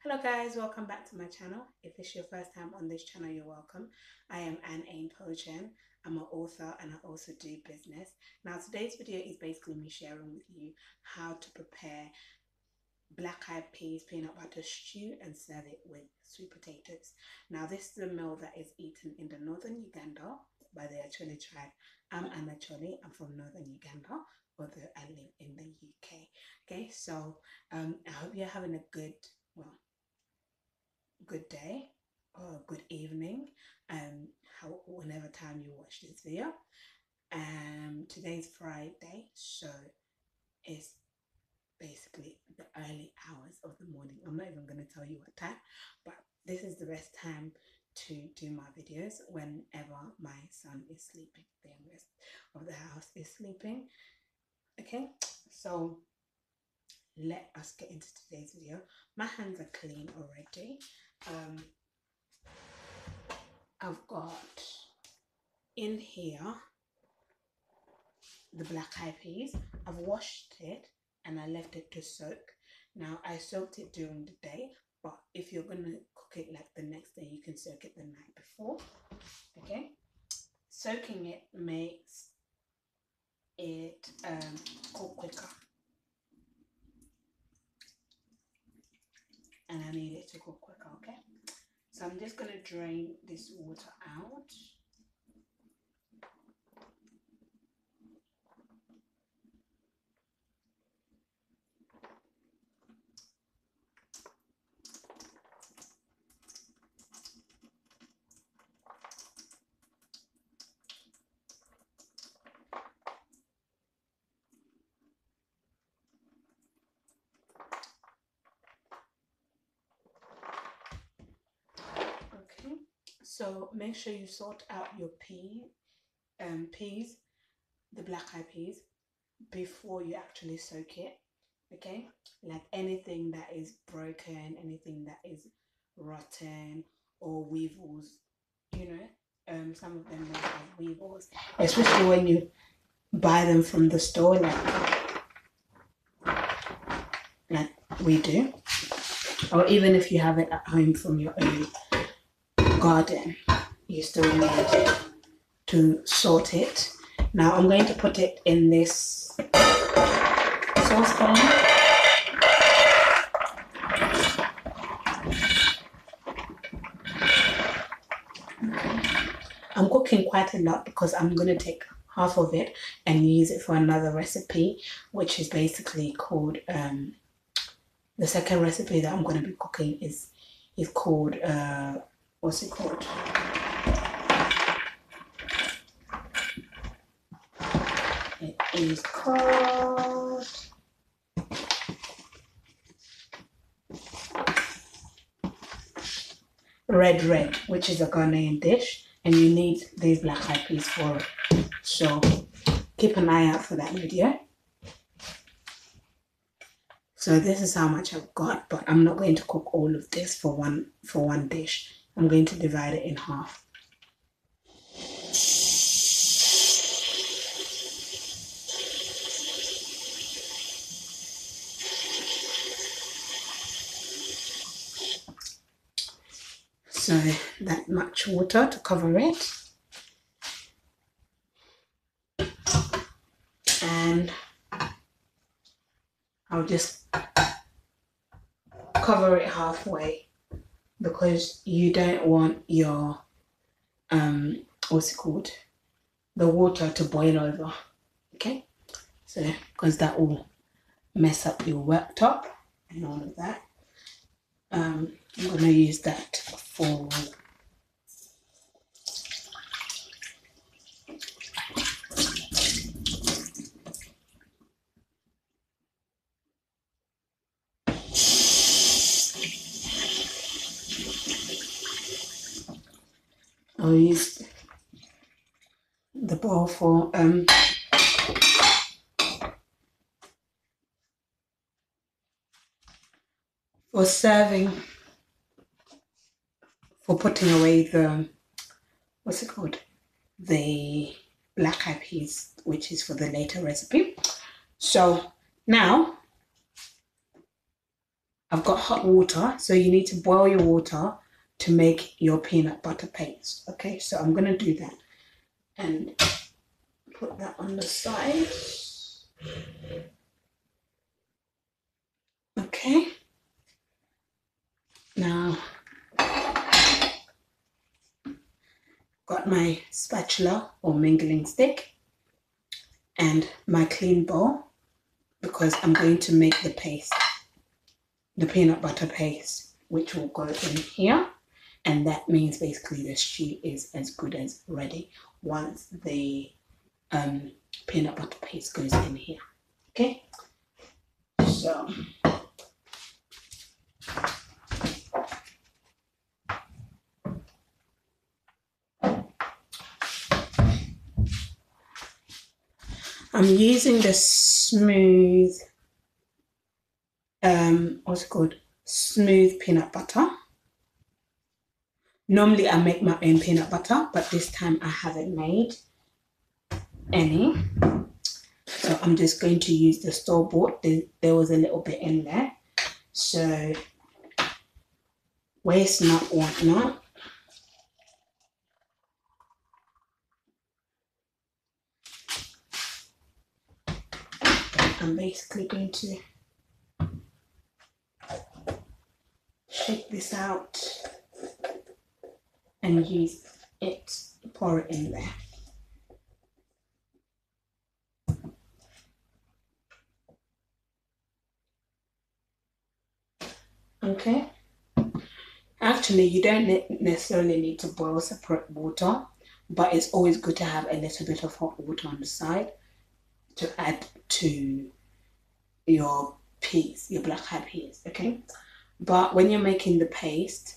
Hello guys, welcome back to my channel. If it's your first time on this channel, you're welcome. I am A.H.P. I'm an author and I also do business. Now today's video is basically me sharing with you how to prepare black eyed peas peanut butter stew and serve it with sweet potatoes. Now this is a meal that is eaten in the northern Uganda by the Acholi tribe. I'm an Acholi, I'm from northern Uganda, although I live in the UK. Okay, so I hope you're having a good day or good evening, whenever time you watch this video. Today's Friday, so it's basically the early hours of the morning. I'm not even going to tell you what time, but this is the best time to do my videos whenever my son is sleeping, the rest of the house is sleeping. Okay, so let us get into today's video. My hands are clean already. I've got in here the black eyed peas. I've washed it and I left it to soak. Now I soaked it during the day, but if you're gonna cook it like the next day, you can soak it the night before. Okay, soaking it makes it cook quicker, and I need it to cook quicker. Okay, so I'm just gonna drain this water out. So make sure you sort out your peas, the black eyed peas, before you actually soak it. Okay, like anything that is broken, anything that is rotten or weevils, some of them may have weevils, especially when you buy them from the store, like we do, or even if you have it at home from your own garden, you still need to sort it. Now I'm going to put it in this saucepan. I'm cooking quite a lot because I'm going to take half of it and use it for another recipe, which is basically called the second recipe that I'm going to be cooking is called what's it called? It is called red, which is a Ghanaian dish, and you need these black eyed peas for it. So keep an eye out for that video. So this is how much I've got, but I'm not going to cook all of this for one dish. I'm going to divide it in half. So that much water to cover it. And I'll just cover it halfway because you don't want your the water to boil over. Okay, so because that will mess up your worktop and all of that. I'm going to use that for I'll use the bowl for serving, for putting away the the black eyed peas, which is for the later recipe. So now I've got hot water, so you need to boil your water to make your peanut butter paste. Okay, so I'm gonna do that and put that on the side. Okay, now got my spatula or mingling stick and my clean bowl because I'm going to make the paste, the peanut butter paste, which will go in here. And that means basically the stew is as good as ready once the peanut butter paste goes in here. Okay, so I'm using the smooth, what's it called? Smooth peanut butter. Normally I make my own peanut butter, but this time I haven't made any. So I'm just going to use the store-bought. There was a little bit in there. So waste not, want not. I'm basically going to shake this out and use it, pour it in there. Okay. Actually, you don't necessarily need to boil separate water, but it's always good to have a little bit of hot water on the side to add to your peas, your black eyed peas, okay? But when you're making the paste,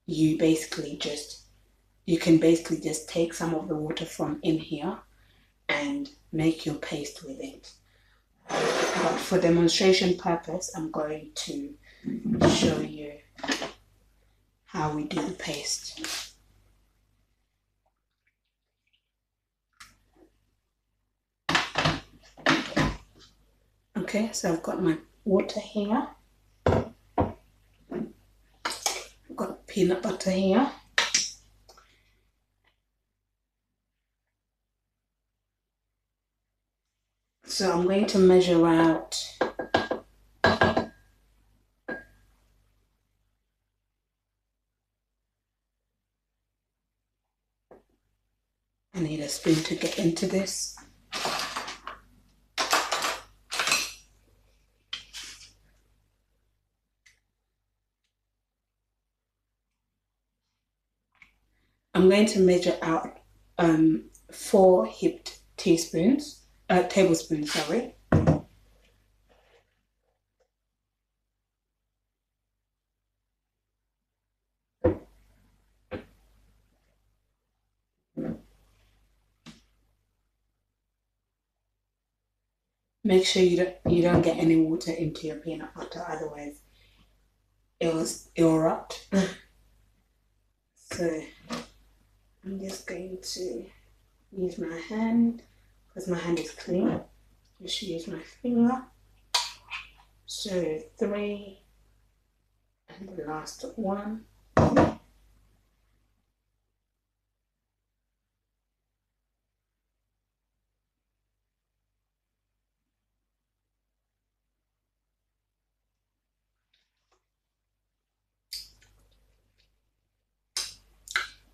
you can basically just take some of the water from in here and make your paste with it. But for demonstration purpose, I'm going to show you how we do the paste. Okay, so I've got my water here. I've got peanut butter here. So I'm going to measure out I need a spoon to get into this. I'm going to measure out 4 heaped tablespoons, sorry. Make sure you don't get any water into your peanut butter, otherwise it'll rot. So I'm just going to use my hand because my hand is clean. Just use my finger. So 3 and the last one.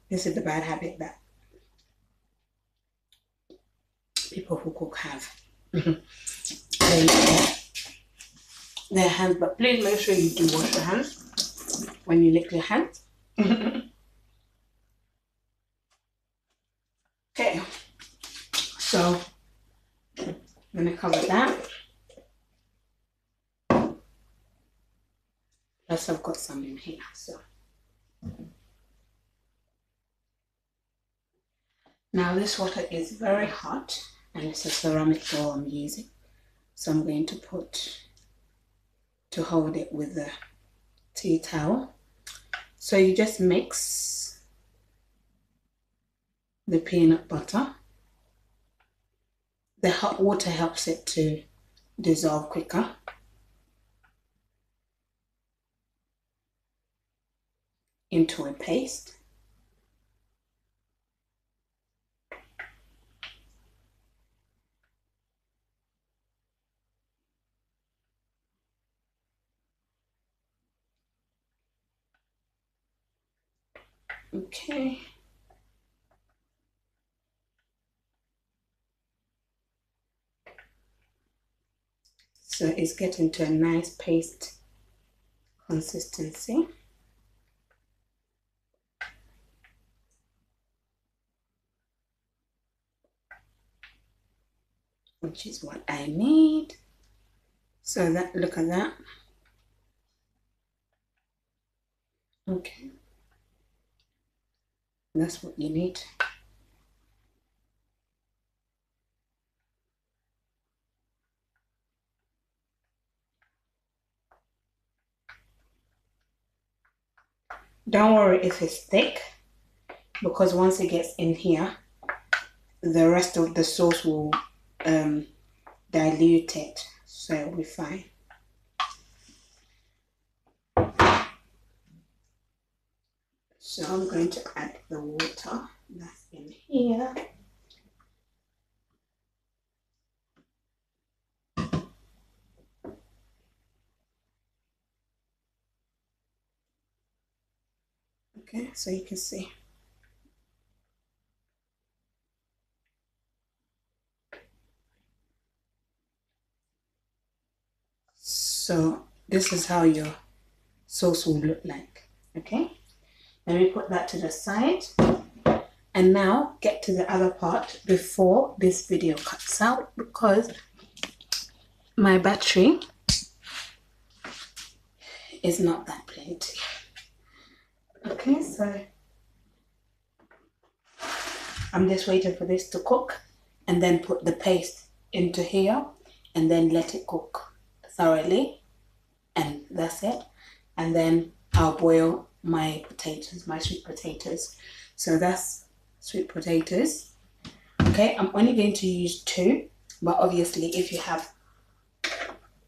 This is the bad habit that people who cook have. They their hands, but please make sure you do wash your hands when you lick your hands. Okay, so I'm gonna cover that. Plus I've got some in here, so. Now this water is very hot and it's a ceramic bowl I'm using. So I'm going to hold it with the tea towel. So you just mix the peanut butter. The hot water helps it to dissolve quicker. into a paste. Okay. So it's getting to a nice paste consistency. Which is what I need. So that, look at that. Okay. That's what you need. Don't worry if it's thick, because once it gets in here, the rest of the sauce will dilute it, so it'll be fine. So I'm going to add the water that's in here. Okay, so you can see. So this is how your sauce will look like. Okay, let me put that to the side. And now get to the other part before this video cuts out, because my battery is not that plenty. Okay, so I'm just waiting for this to cook and then put the paste into here and then let it cook thoroughly, and that's it. And then I'll boil my potatoes, my sweet potatoes. So that's sweet potatoes. Okay, I'm only going to use 2, but obviously if you have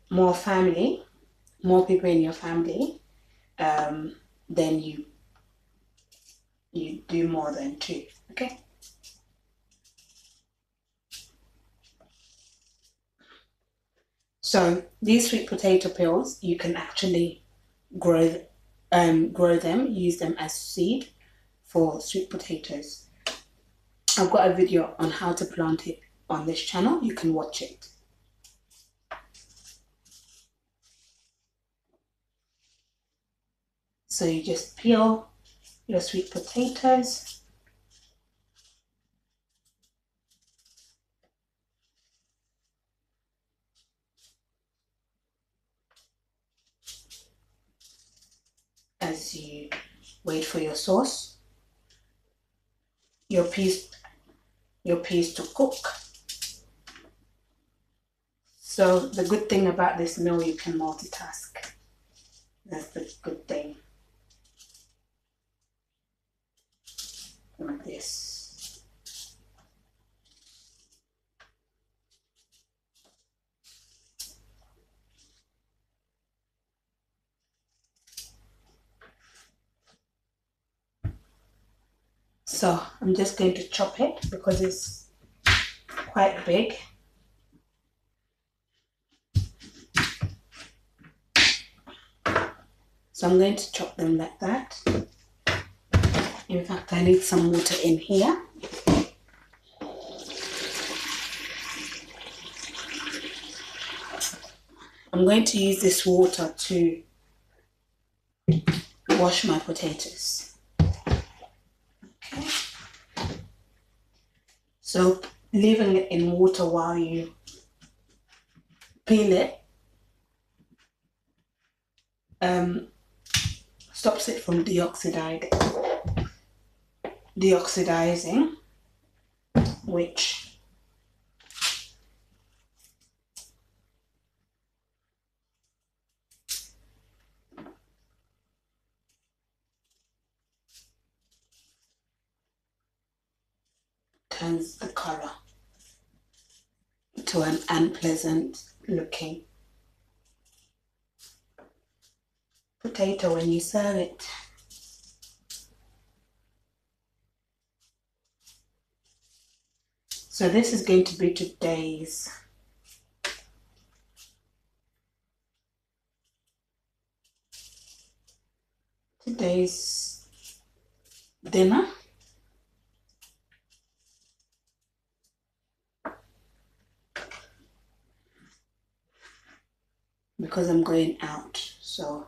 more people in your family, then you do more than 2. Okay. So these sweet potato peels, you can actually grow them, use them as seed for sweet potatoes. I've got a video on how to plant it on this channel. You can watch it. So you just peel your sweet potatoes. As you wait for your sauce, your peas to cook. So the good thing about this meal, you can multitask. That's the good thing. Like this. So I'm just going to chop it because it's quite big. So I'm going to chop them like that. In fact, I need some water in here. I'm going to use this water to wash my potatoes. Okay. So leaving it in water while you peel it stops it from deoxidizing, which turns the color to an unpleasant looking potato when you serve it. So this is going to be today's dinner. Because I'm going out, so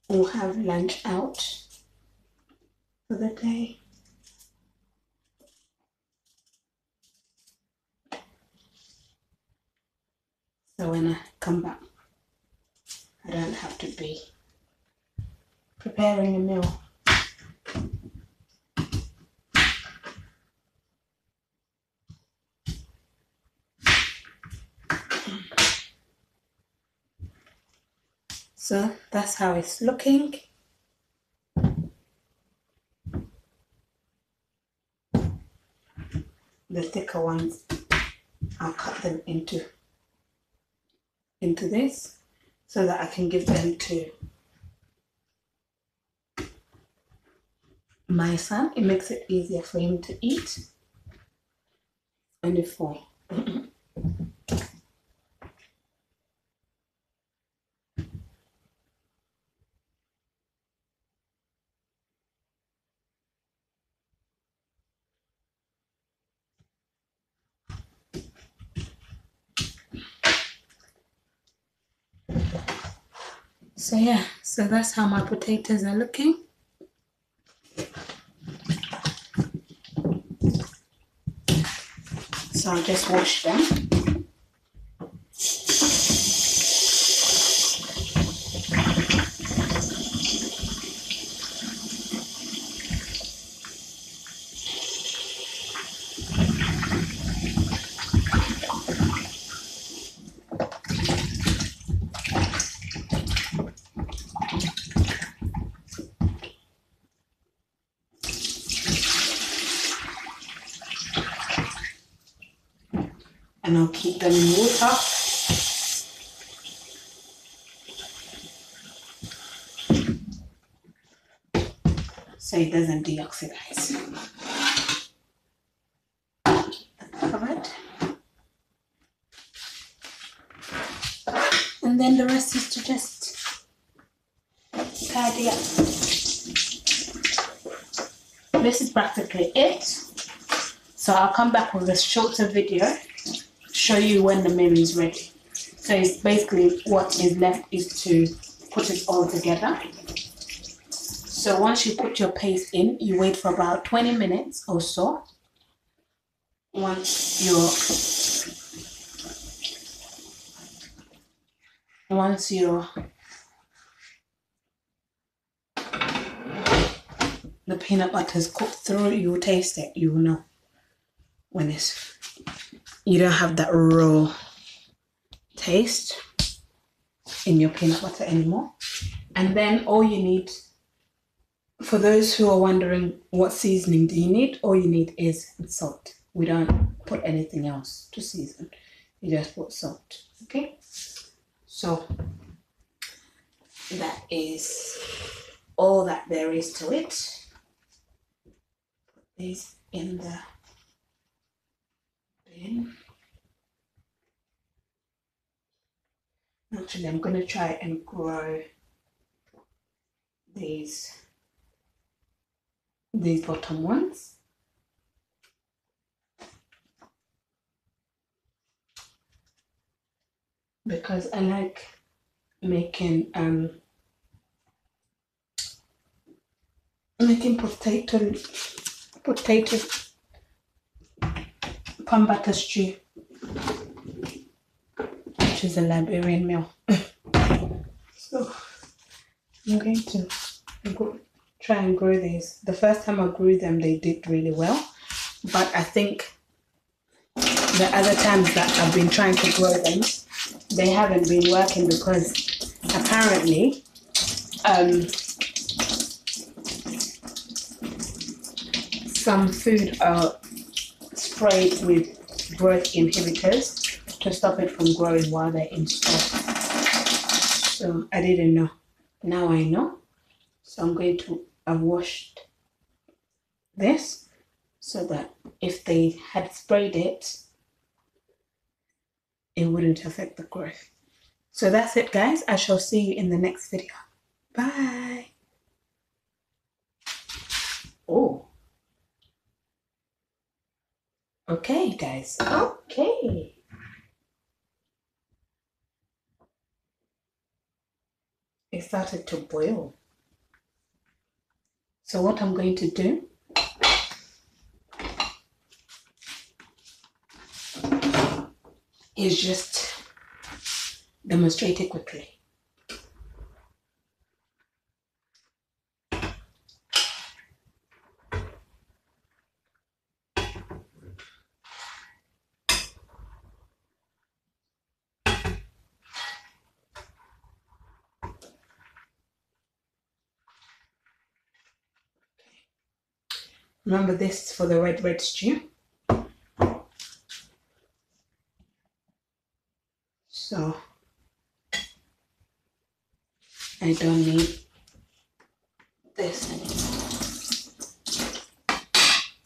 we'll have lunch out for the day. So when I come back, I don't have to be preparing a meal. So that's how it's looking. The thicker ones, I'll cut them into this so that I can give them to my son. It makes it easier for him to eat. Only 4. So yeah, so that's how my potatoes are looking. So I'll just wash them. And I'll keep them in water. So it doesn't deoxidize. Covered. And then the rest is to just tidy up. This is practically it. So I'll come back with a shorter video, show you when the meal is ready. So it's basically what is left is to put it all together. So once you put your paste in, you wait for about 20 minutes or so. Once the peanut butter is cooked through, you will taste it. You will know when you don't have that raw taste in your peanut butter anymore. And then all you need, for those who are wondering what seasoning do you need, all you need is salt. We don't put anything else to season. You just put salt. Okay? So that is all that there is to it. Put these in the bin. Actually, I'm going to try and grow these bottom ones. Because I like making potato pan butter stew, which is a Liberian meal. So I'm going to try and grow these. The first time I grew them, they did really well, but I think the other times that I've been trying to grow them, they haven't been working because apparently some food are sprayed with growth inhibitors to stop it from growing while they're in store. So I didn't know. Now I know. So I've washed this. so that if they had sprayed it, it wouldn't affect the growth. So that's it, guys. I shall see you in the next video. Bye. Oh, okay, guys. Okay. It started to boil. So what I'm going to do is just demonstrate it quickly. Remember, this for the red stew. So I don't need this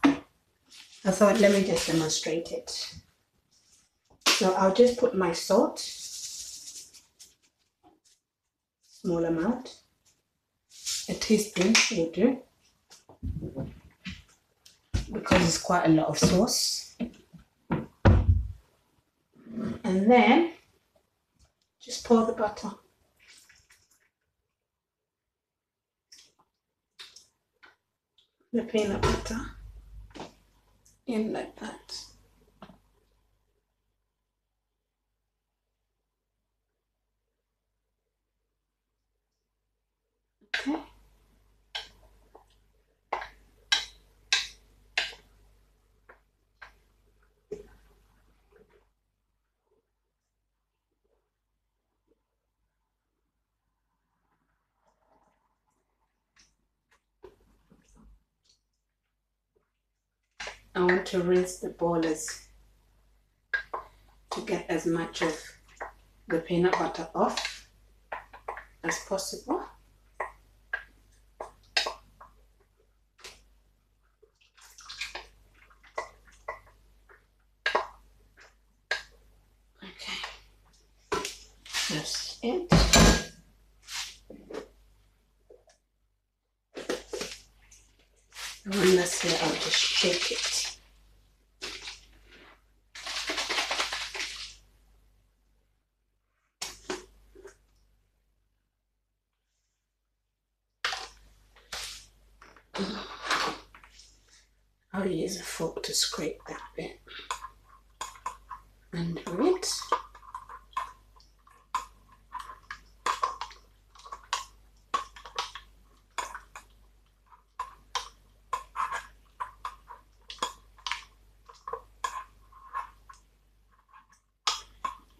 anymore. I thought, let me just demonstrate it. So I'll just put my salt, small amount, a teaspoon will do, because it's quite a lot of sauce. And then just pour the butter. The peanut butter in like that. Okay. I want to rinse the bowl to get as much of the peanut butter off as possible. Okay, that's it. And when that's here, I'll just shake it. I'll use a fork to scrape that bit under it.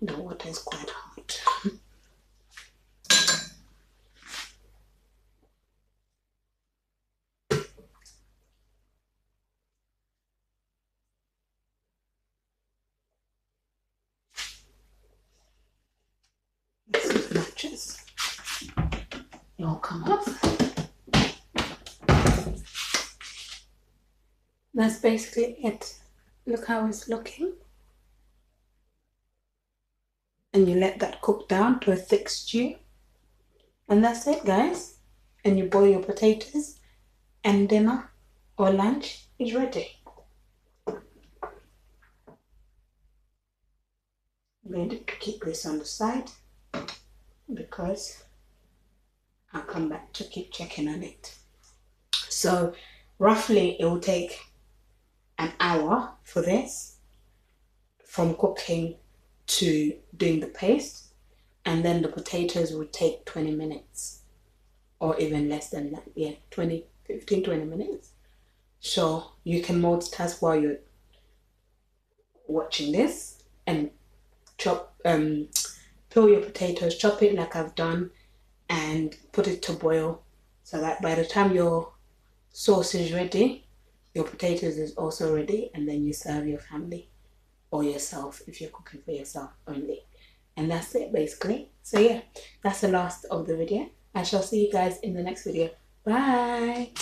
The water is quite hot. As much as it'll come off. That's basically it. Look how it's looking. And you let that cook down to a thick stew. And that's it, guys. And you boil your potatoes, and dinner or lunch is ready. I'm going to keep this on the side because I'll come back to keep checking on it. So roughly it will take an hour for this, from cooking to doing the paste, and then the potatoes would take 20 minutes or even less than that. Yeah, 15-20 minutes. So you can multitask while you're watching this and peel your potatoes, chop it like I've done, and put it to boil, so that by the time your sauce is ready, your potatoes is also ready, and then you serve your family or yourself if you're cooking for yourself only. And that's it basically. So yeah, that's the last of the video. I shall see you guys in the next video. Bye.